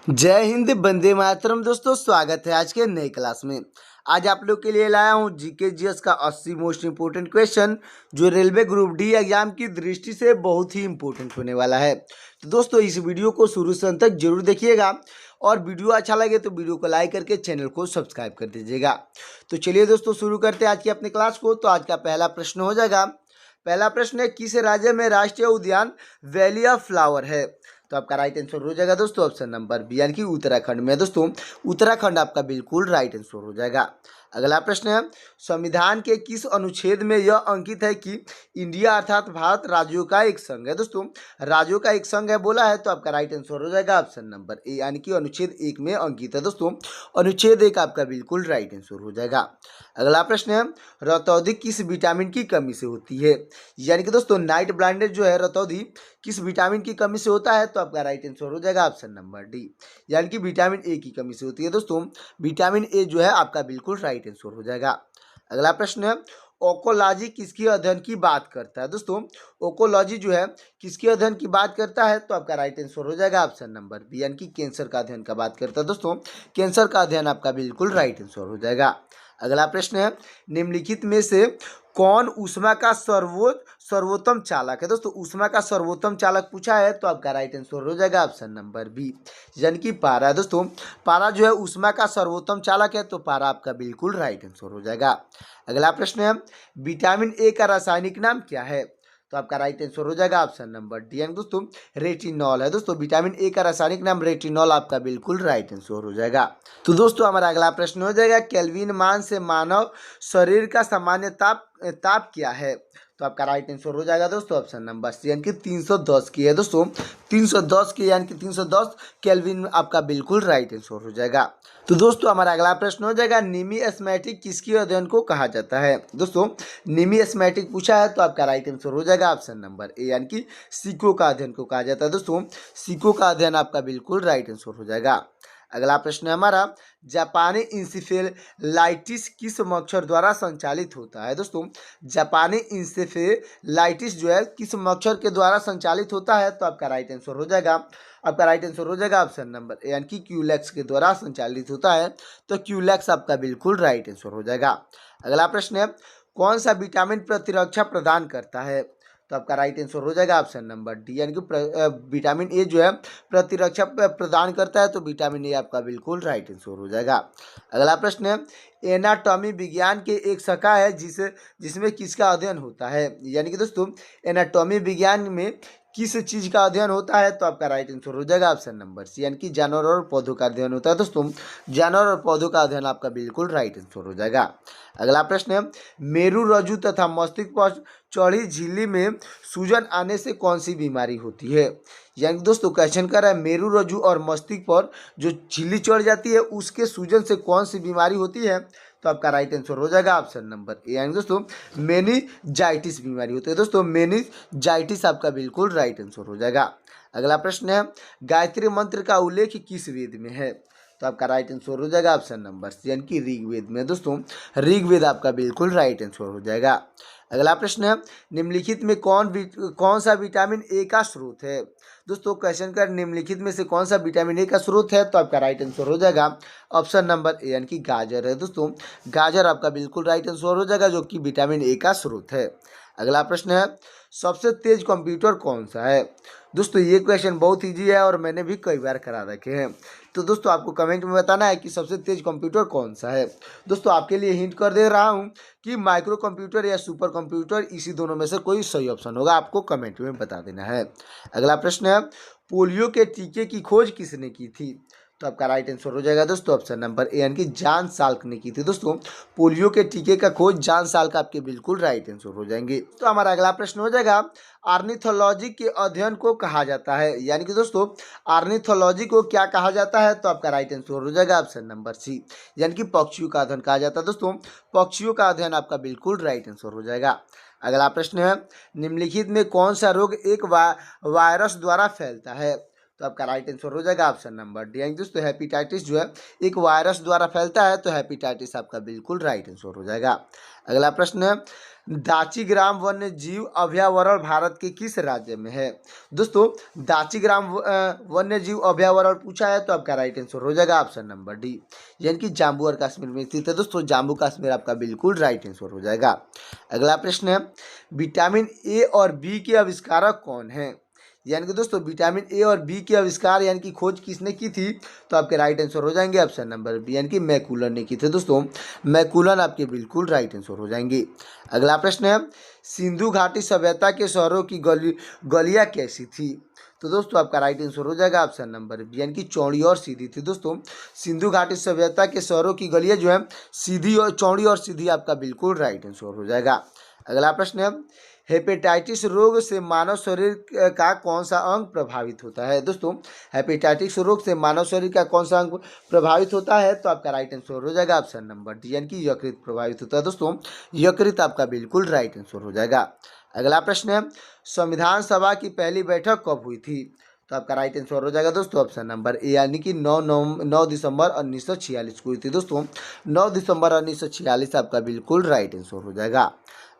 जय हिंद, वंदे मातरम। दोस्तों, स्वागत है आज के नए क्लास में। आज आप लोग के लिए लाया हूं जीके जीएस का 80 मोस्ट इंपोर्टेंट क्वेश्चन, जो रेलवे ग्रुप डी एग्जाम की दृष्टि से बहुत ही इंपोर्टेंट होने वाला है। तो दोस्तों, इस वीडियो को शुरू से अंत तक जरूर देखिएगा और वीडियो अच्छा लगे तो वीडियो को लाइक करके चैनल को सब्सक्राइब कर दीजिएगा। तो चलिए दोस्तों, शुरू करते हैं आज की अपने क्लास को। तो आज का पहला प्रश्न हो जाएगा। पहला प्रश्न है, किस राज्य में राष्ट्रीय उद्यान वैली ऑफ फ्लावर है? तो आपका राइट आंसर हो जाएगा दोस्तों ऑप्शन नंबर बी, यानी कि उत्तराखंड में। दोस्तों, उत्तराखंड आपका बिल्कुल राइट आंसर हो जाएगा। अगला प्रश्न है, संविधान के किस अनुच्छेद में यह अंकित है कि इंडिया अर्थात भारत राज्यों का एक संघ है? दोस्तों, राज्यों का एक संघ है बोला है, तो आपका राइट आंसर हो जाएगा ऑप्शन नंबर ए, यानी कि अनुच्छेद 1 में अंकित है। दोस्तों, अनुच्छेद 1 आपका बिल्कुल राइट आंसर हो जाएगा। अगला प्रश्न है, रतौंधी किस विटामिन की कमी से होती है? यानी कि दोस्तों, नाइट ब्लाइंडेड जो है रतौंधी किस विटामिन की कमी से होता है? तो आपका राइट आंसर हो जाएगा ऑप्शन नंबर डी, यानी कि विटामिन ए की कमी से होती है। दोस्तों, विटामिन ए जो है आपका बिल्कुल राइट आंसर हो जाएगा। अगला प्रश्न है, ओकोलॉजी किसकी अध्ययन की बात करता है? दोस्तों, ओकोलॉजी जो है किसके अध्ययन की बात करता है? तो आपका राइट आंसर हो जाएगा ऑप्शन नंबर बी, यानी कि कैंसर का अध्ययन का बात करता है। दोस्तों, कैंसर का अध्ययन आपका बिल्कुल राइट आंसर हो जाएगा। अगला प्रश्न है, निम्नलिखित में से कौन ऊष्मा का सर्वोत्तम चालक है? दोस्तों, ऊष्मा का सर्वोत्तम चालक पूछा है, तो आपका राइट आंसर हो जाएगा ऑप्शन नंबर बी, यानी कि पारा है। दोस्तों, पारा जो है ऊष्मा का सर्वोत्तम चालक है, तो पारा आपका बिल्कुल राइट आंसर हो जाएगा। अगला प्रश्न है, विटामिन ए का रासायनिक नाम क्या है? तो आपका राइट आंसर हो जाएगा ऑप्शन नंबर डी, यानी दोस्तों रेटिनॉल है। दोस्तों, विटामिन ए का रासायनिक नाम रेटिनॉल आपका बिल्कुल राइट आंसर हो जाएगा। तो दोस्तों, हमारा अगला प्रश्न हो जाएगा, केल्विन मान से मानव शरीर का सामान्य ताप क्या है? तो आपका राइट आंसर हो जाएगा दोस्तों ऑप्शन नंबर सी, यानी कि 310 की है। दोस्तों, 310 की, यानी कि 310 केल्विन आपका बिल्कुल राइट आंसर हो जाएगा। तो दोस्तों, हमारा अगला प्रश्न हो जाएगा, निमिस्मेटिक किसके अध्ययन को कहा जाता है? दोस्तों, निमिस्मेटिक पूछा है, तो आपका राइट आंसर हो जाएगा ऑप्शन नंबर ए, यानी कि सिक्कों का अध्ययन को कहा जाता है। दोस्तों, सिक्कों का अध्ययन आपका बिल्कुल राइट आंसर हो जाएगा। अगला प्रश्न है हमारा, जापानी इंसेफेलाइटिस किस मच्छर द्वारा संचालित होता है? दोस्तों, जापानी इंसेफेलाइटिस जो है किस मच्छर के द्वारा संचालित होता है? तो आपका राइट आंसर हो जाएगा ऑप्शन नंबर ए, यानी कि क्यूलेक्स के द्वारा संचालित होता है, तो क्यूलेक्स आपका बिल्कुल राइट आंसर हो जाएगा। अगला प्रश्न है, कौन सा विटामिन प्रतिरक्षा प्रदान करता है? तो आपका राइट आंसर हो जाएगा ऑप्शन नंबर डी, यानी कि विटामिन ए जो है प्रतिरक्षा प्रदान करता है, तो विटामिन ए आपका बिल्कुल राइट आंसर हो जाएगा। अगला प्रश्न है, एनाटॉमी विज्ञान के एक शाखा है जिसमें किसका अध्ययन होता है? यानी कि दोस्तों, एनाटॉमी विज्ञान में किस चीज का अध्ययन होता है? तो आपका राइट आंसर हो जाएगा ऑप्शन नंबर सी, यानी कि जानवर और पौधों का अध्ययन होता है। दोस्तों, जानवर और पौधों का अध्ययन आपका बिल्कुल राइट आंसर हो जाएगा। अगला प्रश्न है, मेरु रज्जु तथा मस्तिष्क पर चौड़ी झिल्ली में सूजन आने से कौन सी बीमारी होती है? यानी दोस्तों, क्वेश्चन कर रहा है, मेरु रज्जु और मस्तिष्क पर जो झिल्ली चढ़ जाती है उसके सूजन से कौन सी बीमारी होती है? तो आपका राइट आंसर हो जाएगा ऑप्शन नंबर ए, यानी दोस्तों मेनिंजाइटिस बीमारी होती है। दोस्तों, मेनिंजाइटिस आपका बिल्कुल राइट आंसर हो जाएगा। अगला प्रश्न है, गायत्री मंत्र का उल्लेख किस वेद में है? तो आपका राइट आंसर हो जाएगा ऑप्शन नंबर सी, यानी कि ऋग्वेद में। दोस्तों, ऋग्वेद आपका बिल्कुल राइट आंसर हो जाएगा। अगला प्रश्न है, निम्नलिखित में कौन सा विटामिन ए का स्रोत है? दोस्तों, क्वेश्चन का निम्नलिखित में से कौन सा विटामिन ए का स्रोत है? तो आपका राइट आंसर हो जाएगा ऑप्शन नंबर ए, यानी कि गाजर है। दोस्तों, गाजर आपका बिल्कुल राइट आंसर हो जाएगा, जो कि विटामिन ए का स्रोत है। अगला प्रश्न है, सबसे तेज कंप्यूटर कौन सा है? दोस्तों, ये क्वेश्चन बहुत ईजी है और मैंने भी कई बार करा रखे हैं। तो दोस्तों, आपको कमेंट में बताना है कि सबसे तेज कंप्यूटर कौन सा है। दोस्तों, आपके लिए हिंट कर दे रहा हूँ कि माइक्रो कंप्यूटर या सुपर कंप्यूटर, इसी दोनों में से कोई सही ऑप्शन होगा, आपको कमेंट में बता देना है। अगला प्रश्न है, पोलियो के टीके की खोज किसने की थी? तो आपका राइट आंसर हो जाएगा दोस्तों ऑप्शन नंबर ए, यानी कि जॉन साल्क ने की थी। दोस्तों, पोलियो के टीके का खोज जॉन साल्क आपके बिल्कुल राइट आंसर हो जाएंगे। तो हमारा अगला प्रश्न हो जाएगा, ऑर्निथोलॉजी के अध्ययन को कहा जाता है? यानी कि दोस्तों, ऑर्निथोलॉजी को क्या कहा जाता है? तो आपका राइट आंसर हो जाएगा ऑप्शन नंबर सी, यानी कि पक्षियों का अध्ययन कहा जाता है। दोस्तों, पक्षियों का अध्ययन आपका बिल्कुल राइट आंसर हो जाएगा। अगला प्रश्न है, निम्नलिखित में कौन सा रोग एक वायरस द्वारा फैलता है? तो आपका राइट आंसर हो जाएगा ऑप्शन नंबर डी। यानी दोस्तों हेपेटाइटिस जो है एक वायरस द्वारा फैलता है, तो हेपेटाइटिस आपका बिल्कुल राइट आंसर हो जाएगा। अगला प्रश्न है दाचीग्राम वन्य जीव अभयारण्य भारत के किस राज्य में है? दोस्तों दाचीग्राम वन्य जीव अभयारण्य पूछा है, तो आपका राइट आंसर हो जाएगा ऑप्शन नंबर डी, यानी कि जम्मू और कश्मीर में स्थित है। दोस्तों जम्मू कश्मीर आपका बिल्कुल राइट आंसर हो जाएगा। अगला प्रश्न है विटामिन ए और बी के आविष्कारक कौन है? यानी कि दोस्तों विटामिन ए और बी के आविष्कार यानी कि खोज किसने की थी? तो आपके राइट आंसर हो जाएंगे ऑप्शन नंबर बी, यानी कि मैकुलन ने की थी। दोस्तों मैकुलन आपके बिल्कुल राइट आंसर हो जाएंगे। अगला प्रश्न है सिंधु घाटी सभ्यता के शहरों की गलियां कैसी थी? तो दोस्तों आपका राइट आंसर हो जाएगा ऑप्शन नंबर बी, यानी कि चौड़ी और सीधी थी। दोस्तों सिंधु घाटी सभ्यता के शहरों की गलियां जो है सीधी और चौड़ी और सीधी आपका बिल्कुल राइट आंसर हो जाएगा। अगला प्रश्न है हेपेटाइटिस रोग से मानव शरीर का कौन सा अंग प्रभावित होता है? दोस्तों हेपेटाइटिस रोग से मानव शरीर का कौन सा अंग प्रभावित होता है? तो आपका राइट आंसर हो जाएगा ऑप्शन नंबर डी, यानी कि यकृत प्रभावित होता है। दोस्तों यकृत आपका बिल्कुल राइट आंसर हो जाएगा। अगला प्रश्न है संविधान सभा की पहली बैठक कब हुई थी? तो आपका राइट आंसर हो जाएगा दोस्तों ऑप्शन नंबर ए, यानी कि 9 दिसंबर 1946 को हुई थी। दोस्तों 9 दिसंबर 1946 आपका बिल्कुल राइट आंसर हो जाएगा।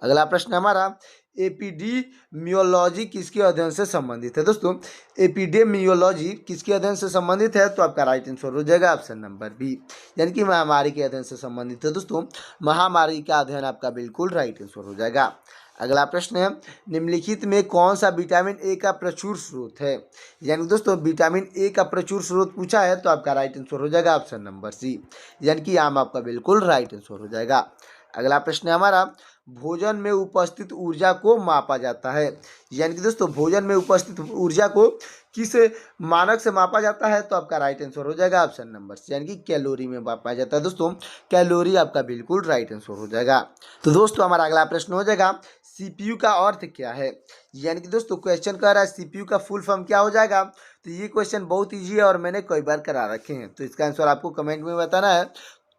अगला प्रश्न हमारा एपिडेमियोलॉजी किसके अध्ययन से संबंधित है? दोस्तों एपिडेमियोलॉजी किसके अध्ययन से संबंधित है? तो आपका राइट आंसर हो जाएगा ऑप्शन नंबर बी, यानी कि महामारी के अध्ययन से संबंधित है। दोस्तों महामारी का अध्ययन आपका बिल्कुल राइट आंसर हो जाएगा। अगला प्रश्न है निम्नलिखित में कौन सा विटामिन ए का प्रचुर स्रोत है? यानी दोस्तों विटामिन ए का प्रचुर स्रोत पूछा है, तो आपका राइट आंसर हो जाएगा ऑप्शन नंबर सी, यानी कि आम आपका बिल्कुल राइट आंसर हो जाएगा। अगला प्रश्न है हमारा भोजन में उपस्थित ऊर्जा को मापा जाता है। यानी कि दोस्तों भोजन में उपस्थित ऊर्जा को किस मानक से मापा जाता है? तो आपका राइट आंसर हो जाएगा ऑप्शन नंबर सी, यानी कि कैलोरी में मापा जाता है। दोस्तों कैलोरी आपका बिल्कुल राइट आंसर हो जाएगा। तो दोस्तों हमारा अगला प्रश्न हो जाएगा सीपीयू का अर्थ क्या है? यानी कि दोस्तों क्वेश्चन कह रहा है सीपीयू का फुल फॉर्म क्या हो जाएगा? तो ये क्वेश्चन बहुत ईजी है और मैंने कई बार करा रखे हैं, तो इसका आंसर आपको कमेंट में बताना है।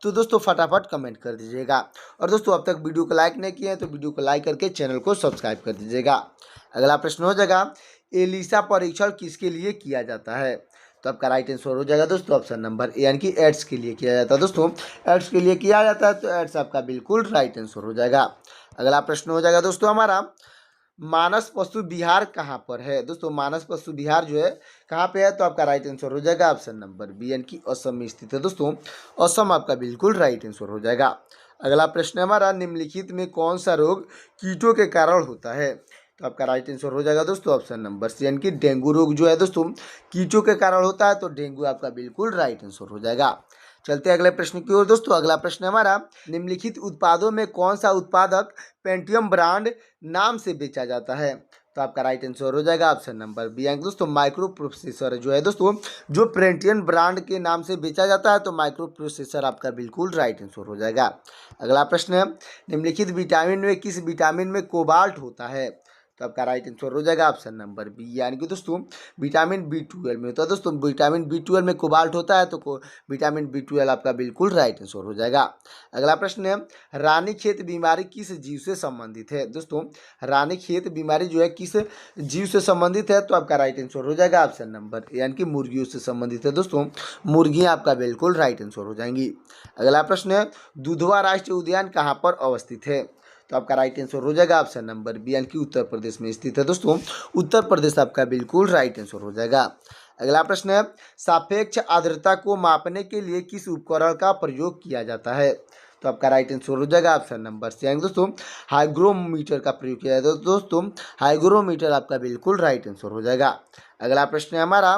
तो दोस्तों फटाफट कमेंट कर दीजिएगा। और दोस्तों अब तक वीडियो को लाइक नहीं किए हैं तो वीडियो को लाइक करके चैनल को सब्सक्राइब कर दीजिएगा। अगला प्रश्न हो जाएगा एलिसा परीक्षण किसके लिए किया जाता है? तो आपका राइट आंसर हो जाएगा दोस्तों ऑप्शन नंबर ए, यानी कि एड्स के लिए किया जाता है। दोस्तों एड्स के लिए किया जाता है, तो एड्स आपका बिल्कुल राइट आंसर हो जाएगा। अगला प्रश्न हो जाएगा दोस्तों हमारा मानस पशु विहार कहाँ पर है? दोस्तों मानस पशु विहार जो है कहाँ पे है? तो आपका राइट आंसर हो जाएगा ऑप्शन नंबर बी, यानी कि असम में स्थित है। दोस्तों असम आपका बिल्कुल राइट आंसर हो जाएगा। अगला प्रश्न हमारा निम्नलिखित में कौन सा रोग कीटों के कारण होता है? तो आपका राइट आंसर हो जाएगा दोस्तों ऑप्शन नंबर सी, यानी कि डेंगू रोग जो है दोस्तों कीटों के कारण होता है, तो डेंगू आपका बिल्कुल राइट आंसर हो जाएगा। चलते हैं अगले प्रश्न की ओर। दोस्तों अगला प्रश्न हमारा निम्नलिखित उत्पादों में कौन सा उत्पादक पेंटियम ब्रांड नाम से बेचा जाता है? तो आपका राइट आंसर हो जाएगा ऑप्शन नंबर बी, यानी दोस्तों माइक्रो प्रोसेसर जो है दोस्तों जो पेंटियम ब्रांड के नाम से बेचा जाता है, तो माइक्रो प्रोसेसर आपका बिल्कुल राइट आंसर हो जाएगा। अगला प्रश्न है निम्नलिखित विटामिन में किस विटामिन में कोबाल्ट होता है? तो आपका राइट आंसर हो जाएगा ऑप्शन नंबर बी, यानी कि दोस्तों विटामिन B12 में होता है। दोस्तों विटामिन B12 में कोबाल्ट होता है, तो विटामिन B12 आपका बिल्कुल राइट आंसर हो जाएगा। अगला प्रश्न है रानीखेत बीमारी किस जीव से संबंधित है? दोस्तों रानीखेत बीमारी जो है किस जीव से संबंधित है? तो आपका राइट आंसर हो जाएगा ऑप्शन नंबर ए, यानी कि मुर्गियों से संबंधित है। दोस्तों मुर्गियाँ आपका बिल्कुल राइट आंसर हो जाएंगी। अगला प्रश्न है दुधवा राष्ट्रीय उद्यान कहाँ पर अवस्थित है? तो आपका राइट आंसर हो जाएगा ऑप्शन नंबर बी, यानी कि उत्तर प्रदेश में स्थित है। दोस्तों उत्तर प्रदेश आपका बिल्कुल राइट आंसर हो जाएगा। अगला प्रश्न है सापेक्ष आर्द्रता को मापने के लिए किस उपकरण का प्रयोग किया जाता है? तो आपका राइट आंसर हो जाएगा ऑप्शन नंबर सी, यानी दोस्तों हाइग्रोमीटर का प्रयोग किया जाता है। दोस्तों हाइग्रोमीटर आपका बिल्कुल राइट आंसर हो जाएगा। अगला प्रश्न है हमारा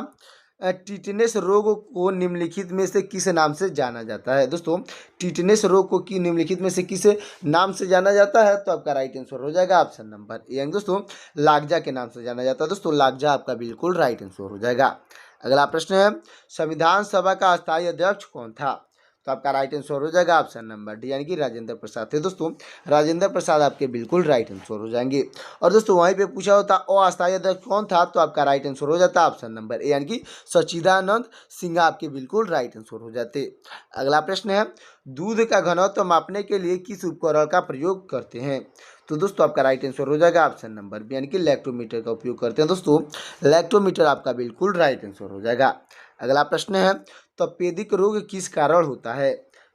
टिटनेस रोग को निम्नलिखित में से किस नाम से जाना जाता है? दोस्तों टिटनेस रोग को की निम्नलिखित में से किस नाम से जाना जाता है? तो आपका राइट आंसर हो जाएगा ऑप्शन नंबर ए, यानी दोस्तों लार्जा के नाम से जाना जाता है। दोस्तों लार्जा आपका बिल्कुल राइट आंसर हो जाएगा। अगला प्रश्न है संविधान सभा का अस्थायी अध्यक्ष कौन था? तो आपका राइट आंसर हो जाएगा ऑप्शन नंबर डी, यानी कि राजेंद्र प्रसाद थे। दोस्तों राजेंद्र प्रसाद आपके बिल्कुल राइट आंसर हो जाएंगे। और दोस्तों वहीं पे पूछा होता अस्थायी अध्यक्ष कौन था? तो आपका राइट आंसर हो जाता ऑप्शन नंबर ए, यानी कि सच्चिदानंद सिंह आपके बिल्कुल राइट आंसर हो जाते। अगला प्रश्न है दूध का घनत्व मापने के लिए किस उपकरण का प्रयोग करते हैं? तो दोस्तों आपका राइट आंसर हो जाएगा ऑप्शन नंबर बी, यानी कि लैक्टोमीटर का उपयोग करते हैं दोस्तों। लैक्टोमीटर आपका बिल्कुल राइट आंसर हो जाएगा। अगला प्रश्न है, तपेदिक रोग किस कारण होता है?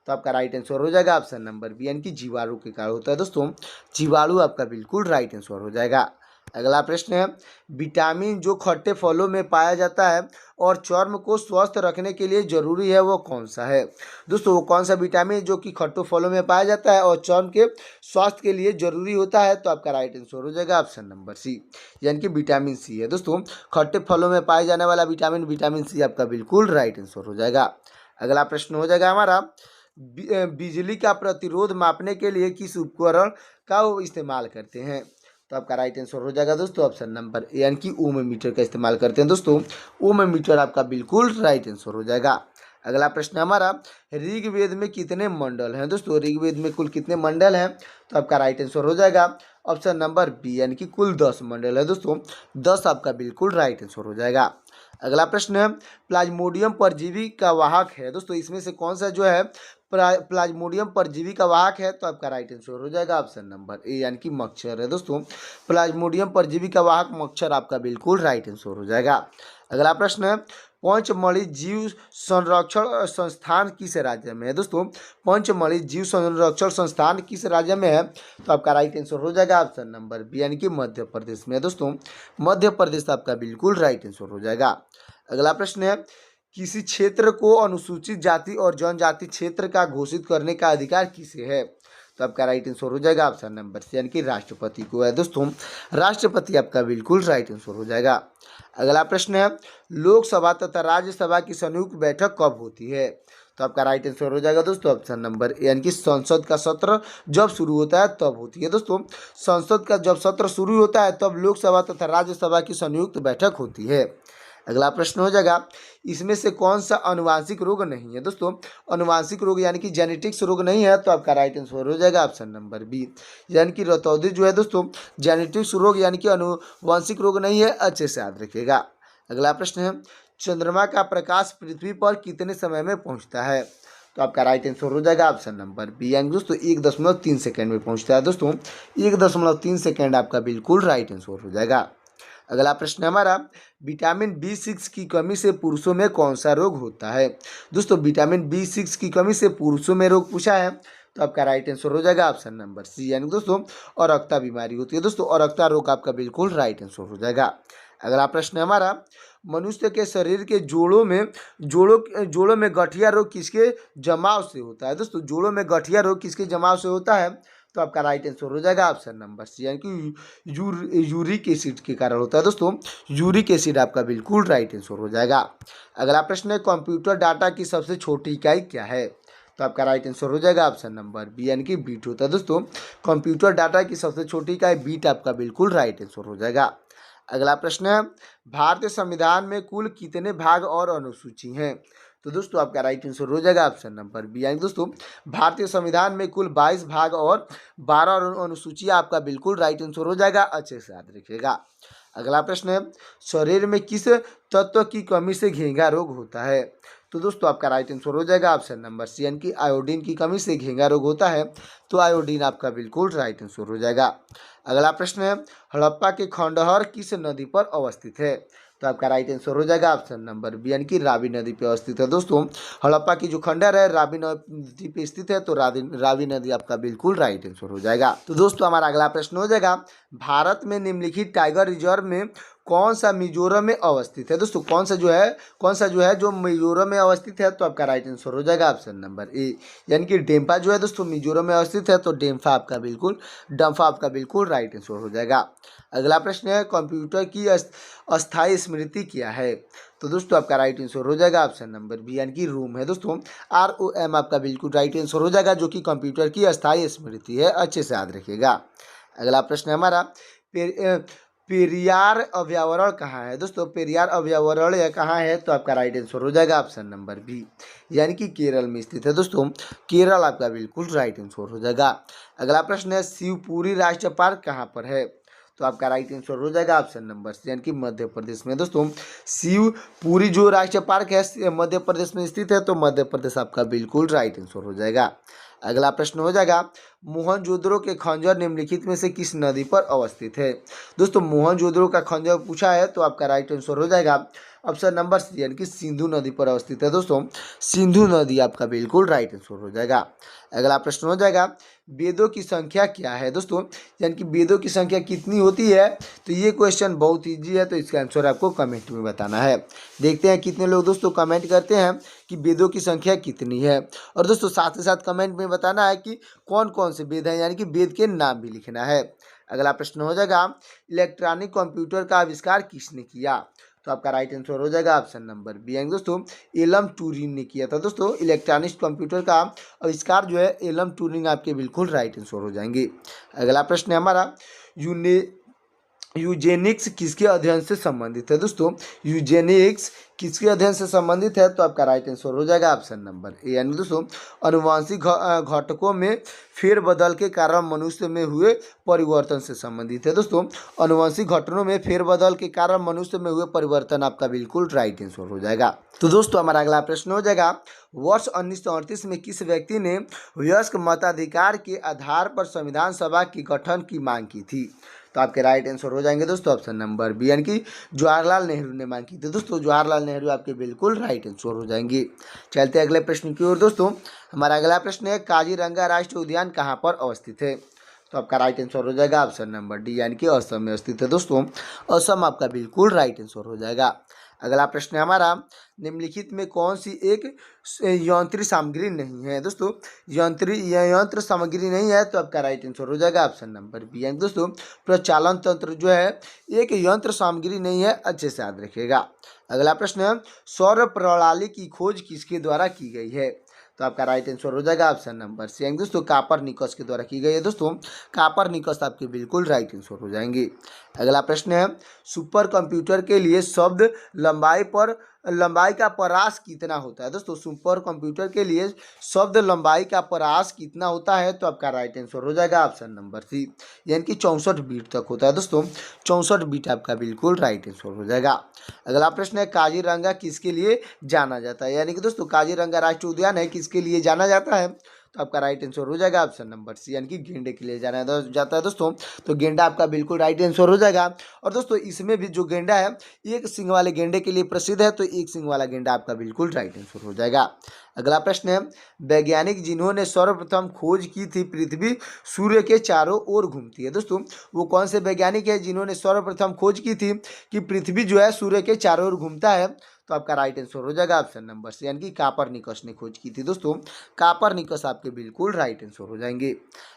तो आपका राइट आंसर हो जाएगा ऑप्शन नंबर बी, यानी कि जीवाणु के कारण होता है दोस्तों। जीवाणु आपका बिल्कुल राइट आंसर हो जाएगा। अगला प्रश्न है, विटामिन जो खट्टे फलों में पाया जाता है और चर्म को स्वस्थ रखने के लिए जरूरी है, वो कौन सा है? दोस्तों वो कौन सा विटामिन जो कि खट्टे फलों में पाया जाता है और चर्म के स्वास्थ्य के लिए जरूरी होता है? तो आपका राइट आंसर हो जाएगा ऑप्शन नंबर सी, यानी कि विटामिन सी है दोस्तों। खट्टे फलों में पाए जाने वाला विटामिन सी आपका बिल्कुल राइट आंसर हो जाएगा। अगला प्रश्न हो जाएगा हमारा, बिजली का प्रतिरोध मापने के लिए किस उपकरण का वो इस्तेमाल करते हैं? तो आपका राइट आंसर हो जाएगा दोस्तों ऑप्शन नंबर ए, यानी कि ओम मीटर का इस्तेमाल करते हैं दोस्तों। ओम मीटर आपका बिल्कुल राइट आंसर हो जाएगा। अगला प्रश्न हमारा, ऋग्वेद में कितने मंडल हैं? दोस्तों ऋग्वेद में कुल कितने मंडल हैं? तो आपका राइट आंसर हो जाएगा ऑप्शन नंबर बी, यानी कि कुल 10 मंडल है दोस्तों। 10 आपका बिल्कुल राइट आंसर हो जाएगा। अगला प्रश्न है, प्लाज्मोडियम परजीवी का वाहक है दोस्तों, इसमें से कौन सा जो है प्लाज्मोडियम परजीवी का वाहक है? तो आपका राइट आंसर हो जाएगा ऑप्शन नंबर ए, यानी कि मच्छर है दोस्तों। प्लाज्मोडियम परजीवी का वाहक मच्छर आपका बिल्कुल राइट आंसर हो जाएगा। अगला प्रश्न है, पंचमढ़ी जीव संरक्षण संस्थान किस राज्य में है? दोस्तों पंचमढ़ी जीव संरक्षण संस्थान किस राज्य में है? तो आपका राइट आंसर हो जाएगा ऑप्शन नंबर बी, यानी कि मध्य प्रदेश में है दोस्तों। मध्य प्रदेश आपका बिल्कुल राइट आंसर हो जाएगा। अगला प्रश्न है, किसी क्षेत्र को अनुसूचित जाति और जनजाति क्षेत्र का घोषित करने का अधिकार किसे है? तो आपका राइट आंसर हो जाएगा ऑप्शन नंबर सी, यानी कि राष्ट्रपति को है दोस्तों। राष्ट्रपति आपका बिल्कुल राइट आंसर हो जाएगा। अगला प्रश्न है, लोकसभा तथा राज्यसभा की संयुक्त बैठक कब होती है? तो आपका राइट आंसर हो जाएगा दोस्तों ऑप्शन नंबर ए, यानी कि संसद का सत्र जब शुरू होता है तब होती है दोस्तों। संसद का जब सत्र शुरू होता है तब लोकसभा तथा राज्यसभा की संयुक्त बैठक होती है। अगला प्रश्न हो जाएगा, इसमें से कौन सा अनुवांशिक रोग नहीं है? दोस्तों अनुवांशिक रोग यानी कि जेनेटिक्स रोग नहीं है, तो आपका राइट आंसर हो जाएगा ऑप्शन नंबर बी, यानी कि रतौंधी जो है दोस्तों जेनेटिक्स रोग यानी कि अनुवांशिक रोग नहीं है, अच्छे से याद रखिएगा। अगला प्रश्न है, चंद्रमा का प्रकाश पृथ्वी पर कितने समय में पहुंचता है? तो आपका राइट आंसर हो जाएगा ऑप्शन नंबर बी, यानी दोस्तों 1.3 सेकेंड में पहुंचता है दोस्तों। 1.3 सेकेंड आपका बिल्कुल राइट आंसर हो जाएगा। अगला प्रश्न हमारा, विटामिन B6 की कमी से पुरुषों में कौन सा रोग होता है? दोस्तों विटामिन B6 की कमी से पुरुषों में रोग पूछा है, तो आपका राइट आंसर हो जाएगा ऑप्शन नंबर सी, यानी दोस्तों औरक्ता बीमारी होती है दोस्तों। औरक्ता रोग आपका बिल्कुल राइट आंसर हो जाएगा। अगला प्रश्न हमारा, मनुष्य के शरीर के जोड़ों में गठिया रोग किसके जमाव से होता है? दोस्तों जोड़ों में गठिया रोग किसके जमाव से होता है? तो आपका राइट आंसर हो जाएगा ऑप्शन नंबर सी, यानी कि यूरिक एसिड के कारण होता है दोस्तों। यूरिक एसिड आपका बिल्कुल राइट आंसर हो जाएगा। अगला प्रश्न है, कंप्यूटर डाटा की सबसे छोटी इकाई क्या है? तो आपका राइट आंसर हो जाएगा ऑप्शन नंबर बी, यानी कि बीट होता है दोस्तों। कंप्यूटर डाटा की सबसे छोटी इकाई बीट आपका बिल्कुल राइट आंसर हो जाएगा। अगला प्रश्न है, भारतीय संविधान में कुल कितने भाग और अनुसूची हैं? तो दोस्तों आपका राइट आंसर हो जाएगा ऑप्शन नंबर बी, यानी दोस्तों भारतीय संविधान में कुल 22 भाग और 12 अनुसूचियां आपका बिल्कुल राइट आंसर हो जाएगा, अच्छे से याद रखिएगा। अगला प्रश्न है, शरीर में किस तत्व की कमी से घेंघा रोग होता है? तो दोस्तों आपका राइट आंसर हो जाएगा ऑप्शन नंबर सी, यानी कि आयोडीन की कमी से घेंघा रोग होता है, तो आयोडीन आपका बिल्कुल राइट आंसर हो जाएगा। अगला प्रश्न है, हड़प्पा के खंडहर किस नदी पर अवस्थित है? तो आपका राइट आंसर हो जाएगा ऑप्शन नंबर बी, यानी कि रावी नदी पे अवस्थित है दोस्तों। हड़प्पा की जो खंडहर है रावी नदी पे स्थित है, तो रावी नदी आपका बिल्कुल राइट आंसर हो जाएगा। तो दोस्तों हमारा अगला प्रश्न हो जाएगा, भारत में निम्नलिखित टाइगर रिजर्व में कौन सा मिजोरम में अवस्थित है? दोस्तों कौन सा जो है जो मिजोरम में अवस्थित है? तो आपका राइट आंसर हो जाएगा ऑप्शन नंबर ए, यानी कि डेम्फा जो है दोस्तों मिजोरम में अवस्थित है, तो डम्फा आपका बिल्कुल राइट आंसर हो जाएगा। अगला प्रश्न है, कंप्यूटर की अस्थायी स्मृति क्या है? तो दोस्तों आपका राइट आंसर हो जाएगा ऑप्शन नंबर बी, यानी कि रोम है दोस्तों। ROM आपका बिल्कुल राइट आंसर हो जाएगा, जो कि कंप्यूटर की अस्थायी स्मृति है, अच्छे से याद रखिएगा। अगला प्रश्न है हमारा, पेरियार अभ्यावरण कहाँ है? दोस्तों पेरियार अभ्यावरण कहाँ है? तो आपका राइट आंसर हो जाएगा ऑप्शन नंबर बी, यानी कि केरल में स्थित है दोस्तों। केरल आपका बिल्कुल राइट आंसर हो जाएगा। अगला प्रश्न है, शिवपुरी राष्ट्रीय पार्क कहाँ पर है? तो आपका राइट आंसर हो जाएगा ऑप्शन नंबर सी, यानी कि मध्य प्रदेश में। दोस्तों शिवपुरी जो राष्ट्रीय पार्क है मध्य प्रदेश में स्थित है, तो मध्य प्रदेश आपका बिल्कुल राइट आंसर हो जाएगा। अगला प्रश्न हो जाएगा मोहनजोदड़ो के खंजर निम्नलिखित में से किस नदी पर अवस्थित है। दोस्तों मोहनजोदड़ो का खंजर पूछा है, तो आपका राइट आंसर हो जाएगा ऑप्शन नंबर सी, यानी कि सिंधु नदी पर अवस्थित है। दोस्तों सिंधु नदी आपका बिल्कुल राइट आंसर हो जाएगा। अगला प्रश्न हो जाएगा वेदों की संख्या क्या है। दोस्तों यानी कि वेदों की संख्या कितनी होती है, तो ये क्वेश्चन बहुत ईजी है, तो इसका आंसर आपको कमेंट में बताना है। देखते हैं कितने लोग दोस्तों कमेंट करते हैं कि वेदों की संख्या कितनी है, और दोस्तों साथ ही साथ कमेंट में बताना है कि कौन कौन से वेद हैं, यानी कि वेद के नाम भी लिखना है। अगला प्रश्न हो जाएगा इलेक्ट्रॉनिक कंप्यूटर का आविष्कार किसने किया, तो आपका राइट आंसर हो जाएगा ऑप्शन नंबर बी, यानी दोस्तों एलन ट्यूरिंग ने किया था। दोस्तों इलेक्ट्रॉनिक कंप्यूटर का आविष्कार जो है एलन ट्यूरिंग आपके बिल्कुल राइट आंसर हो जाएंगे। अगला प्रश्न है हमारा यूजेनिक्स किसके अध्ययन से संबंधित है। दोस्तों यूजेनिक्स किसके अध्ययन से संबंधित है, तो आपका राइट आंसर हो जाएगा ऑप्शन नंबर ए, यानी दोस्तों अनुवांशिक घटकों में फेरबदल के कारण मनुष्य में हुए परिवर्तन से संबंधित है। दोस्तों अनुवांशिक घटनों में फेरबदल के कारण मनुष्य में हुए परिवर्तन आपका बिल्कुल राइट आंसर हो जाएगा। तो दोस्तों हमारा अगला प्रश्न हो जाएगा वर्ष 1938 में किस व्यक्ति ने वयस्क मताधिकार के आधार पर संविधान सभा के गठन की मांग की थी, तो आपके राइट आंसर हो जाएंगे दोस्तों ऑप्शन नंबर बी, यानी कि जवाहरलाल नेहरू ने मांग की थी। दोस्तों जवाहरलाल नेहरू आपके बिल्कुल राइट आंसर हो जाएंगे। चलते अगले प्रश्न की ओर। दोस्तों हमारा अगला प्रश्न है काजीरंगा राष्ट्रीय उद्यान कहाँ पर अवस्थित है, तो आपका राइट आंसर हो जाएगा ऑप्शन नंबर डी, यानी कि असम में स्थित है। दोस्तों असम आपका बिल्कुल राइट आंसर हो जाएगा। अगला प्रश्न है हमारा निम्नलिखित में कौन सी एक यंत्र सामग्री नहीं है। दोस्तों यंत्र सामग्री नहीं है, तो आपका राइट आंसर हो जाएगा ऑप्शन नंबर बी, यानी दोस्तों प्रचालन तंत्र जो है एक यंत्र सामग्री नहीं है, अच्छे से याद रखिएगा। अगला प्रश्न है सौर प्रणाली की खोज किसके द्वारा की गई है, तो आपका राइट आंसर हो जाएगा ऑप्शन नंबर सी, यानी दोस्तों कापरनिकस के द्वारा की गई है। दोस्तों कापरनिकस आपके बिल्कुल राइट आंसर हो जाएंगे। अगला प्रश्न है सुपर कंप्यूटर के लिए शब्द लंबाई का परास कितना होता है। दोस्तों सुपर कंप्यूटर के लिए शब्द लंबाई का परास कितना होता है, तो आपका राइट आंसर हो जाएगा ऑप्शन नंबर सी, यानी कि 64 बीट तक होता है। दोस्तों 64 बीट आपका बिल्कुल राइट आंसर हो जाएगा। अगला प्रश्न है काजीरंगा किसके लिए जाना जाता है, यानी कि दोस्तों काजीरंगा राष्ट्रीय उद्यान है किसके लिए जाना जाता है, तो आपका राइट आंसर हो जाएगा ऑप्शन नंबर सी, यानी कि गेंडे के लिए जाना जाता है। दोस्तों तो गेंडा आपका बिल्कुल राइट आंसर हो जाएगा। और दोस्तों इसमें भी जो गेंडा है एक सिंग वाले गेंडे के लिए प्रसिद्ध है, तो एक सिंग वाला गेंडा आपका बिल्कुल राइट आंसर हो जाएगा। अगला प्रश्न है वैज्ञानिक जिन्होंने सर्वप्रथम खोज की थी पृथ्वी सूर्य के चारों ओर घूमती है। दोस्तों वो कौन से वैज्ञानिक है जिन्होंने सर्वप्रथम खोज की थी कि पृथ्वी जो है सूर्य के चारों ओर घूमता है, तो आपका राइट आंसर हो जाएगा ऑप्शन नंबर सी, यानी कि कापरनिकस ने खोज की थी। दोस्तों कापरनिकस आपके बिल्कुल राइट आंसर हो जाएंगे।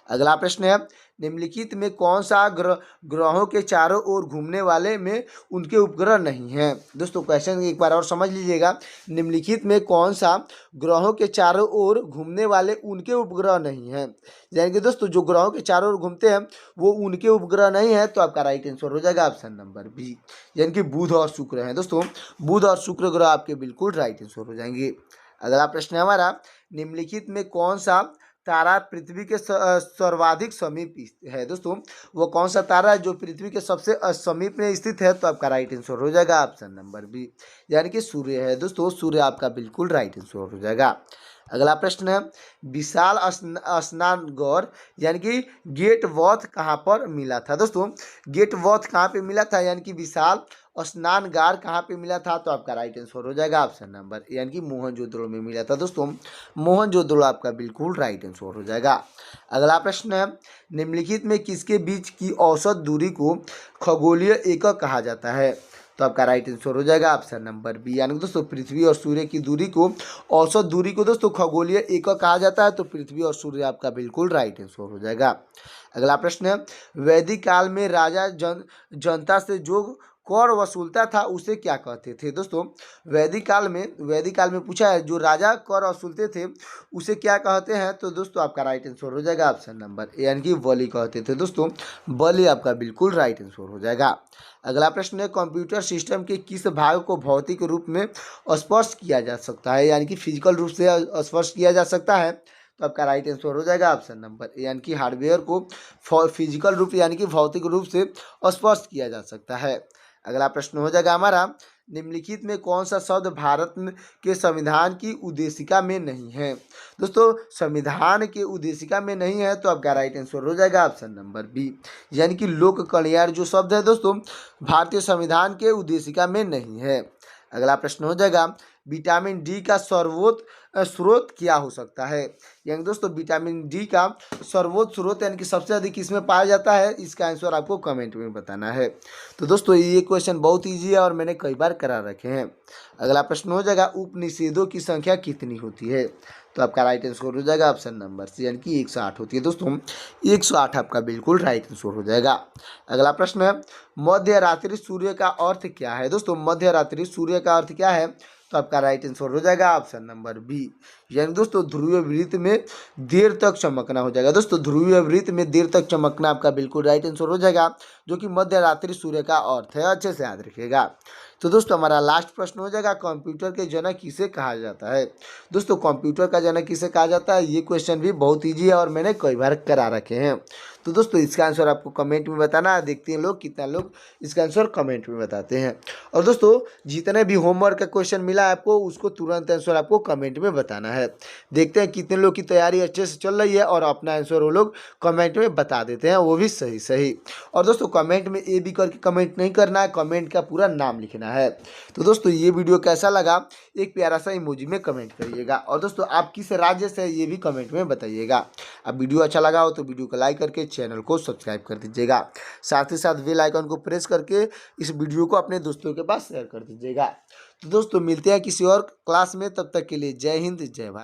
अगला प्रश्न है निम्नलिखित में कौन सा ग्रहों के चारों ओर घूमने वाले में उनके उपग्रह नहीं हैं। दोस्तों क्वेश्चन एक बार और समझ लीजिएगा, निम्नलिखित में कौन सा ग्रहों के चारों ओर घूमने वाले उनके उपग्रह नहीं हैं, यानी कि दोस्तों जो ग्रहों के चारों ओर घूमते हैं वो उनके उपग्रह नहीं है, तो आपका राइट आंसर हो जाएगा ऑप्शन नंबर बी, यानी कि बुध और शुक्र हैं। दोस्तों बुध और शुक्र ग्रह आपके बिल्कुल राइट आंसर हो जाएंगे। अगला प्रश्न है हमारा निम्नलिखित में कौन सा तारा पृथ्वी के सर्वाधिक समीप है। दोस्तों वो कौन सा तारा है जो पृथ्वी के सबसे समीप में स्थित है, तो आपका राइट आंसर हो जाएगा ऑप्शन नंबर बी, यानी कि सूर्य है। दोस्तों सूर्य आपका बिल्कुल राइट आंसर हो जाएगा। अगला प्रश्न है विशाल स्नानगढ़ यानी कि गेट वॉथ कहाँ पर मिला था। दोस्तों गेट वॉथ कहाँ पे मिला था, यानी कि विशाल स्नानगार कहाँ पे मिला था, तो आपका राइट आंसर हो जाएगा ऑप्शन नंबर, यानी कि मोहनजोदड़ो में मिला था। दोस्तों मोहनजोदड़ो आपका बिल्कुल राइट आंसर हो जाएगा। अगला प्रश्न है निम्नलिखित में किसके बीच की औसत दूरी को खगोलीय एकक कहा जाता है, तो आपका राइट आंसर हो जाएगा ऑप्शन नंबर बी, यानी दोस्तों पृथ्वी और सूर्य की दूरी को औसत दूरी को दोस्तों खगोलीय एकक कहा जाता है, तो पृथ्वी और सूर्य आपका बिल्कुल राइट आंसर हो जाएगा। अगला प्रश्न है वैदिक काल में राजा जनता से जो कर वसूलता था उसे क्या कहते थे। दोस्तों वैदिक काल में पूछा है जो राजा कर वसूलते थे उसे क्या कहते हैं, तो दोस्तों आपका राइट आंसर हो जाएगा ऑप्शन नंबर ए, यानी कि बलि कहते थे। दोस्तों बलि आपका बिल्कुल राइट आंसर हो जाएगा। अगला प्रश्न है कंप्यूटर सिस्टम के किस भाग को भौतिक रूप में स्पर्श किया जा सकता है, यानी कि फिजिकल रूप से स्पर्श किया जा सकता है, तो आपका राइट आंसर हो जाएगा ऑप्शन नंबर ए, यानी कि हार्डवेयर को फिजिकल रूप यानी कि भौतिक रूप से स्पर्श किया जा सकता है। अगला प्रश्न हो जाएगा हमारा, निम्नलिखित में कौन सा शब्द भारत के संविधान की उद्देशिका में नहीं है। दोस्तों संविधान के उद्देशिका में नहीं है तो आपका राइट आंसर हो जाएगा ऑप्शन नंबर बी, यानी कि लोक कल्याण जो शब्द है दोस्तों भारतीय संविधान के उद्देशिका में नहीं है। अगला प्रश्न हो जाएगा, विटामिन डी का स्रोत क्या हो सकता है। यानी दोस्तों विटामिन डी का स्रोत यानी कि सबसे अधिक किसमें पाया जाता है, इसका आंसर आपको कमेंट में बताना है। तो दोस्तों ये क्वेश्चन बहुत ईजी है और मैंने कई बार करा रखे हैं। अगला प्रश्न हो जाएगा, उपनिषेधों की संख्या कितनी होती है। तो आपका राइट आंसर हो जाएगा ऑप्शन नंबर सी, यानी कि 108 होती है। दोस्तों 108 आपका बिल्कुल राइट आंसर हो जाएगा। अगला प्रश्न है, मध्य रात्रि सूर्य का अर्थ क्या है। दोस्तों मध्य रात्रि सूर्य का अर्थ क्या है, तो आपका राइट आंसर हो जाएगा ऑप्शन नंबर बी, यानी दोस्तों ध्रुवीय वृत्त में देर तक चमकना हो जाएगा। दोस्तों ध्रुवीय वृत्त में देर तक चमकना आपका बिल्कुल राइट आंसर हो जाएगा, जो कि मध्य रात्रि सूर्य का अर्थ है। अच्छे से याद रखिएगा। तो दोस्तों हमारा लास्ट प्रश्न हो जाएगा, कंप्यूटर के जनक किसे कहा जाता है। दोस्तों कंप्यूटर का जनक किसे कहा जाता है, ये क्वेश्चन भी बहुत ईजी है और मैंने कई बार करा रखे हैं। तो दोस्तों इसका आंसर आपको कमेंट में बताना है। देखते हैं लोग कितना लोग इसका आंसर कमेंट में बताते हैं। और दोस्तों जितने भी होमवर्क का क्वेश्चन मिला है आपको, उसको तुरंत आंसर आपको कमेंट में बताना है। देखते हैं कितने लोग की तैयारी अच्छे से चल रही है और अपना आंसर वो लोग कमेंट में बता देते हैं, वो भी सही सही। और दोस्तों कमेंट में ए बी करके कमेंट नहीं करना है, कमेंट का पूरा नाम लिखना है। तो दोस्तों ये वीडियो कैसा लगा, एक प्यारा सा इमोजी में कमेंट करिएगा। और दोस्तों आप किस राज्य से ये भी कमेंट में बताइएगा। अब वीडियो अच्छा लगा हो तो वीडियो को लाइक करके चैनल को सब्सक्राइब कर दीजिएगा। साथ ही साथ बेल आइकन को प्रेस करके इस वीडियो को अपने दोस्तों के पास शेयर कर दीजिएगा। तो दोस्तों मिलते हैं किसी और क्लास में, तब तक के लिए जय हिंद जय भारत।